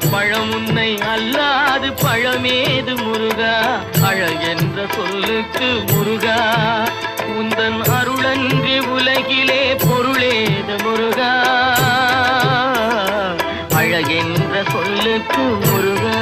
பழம் உன்னை அல்லாது பழமேது முருகா அழகென்ற சொல்லுக்கு முருகா உந்தன் அருளன்றி உலகிலே பொருளேது முருகா அழகென்ற சொல்லுக்கு முருகா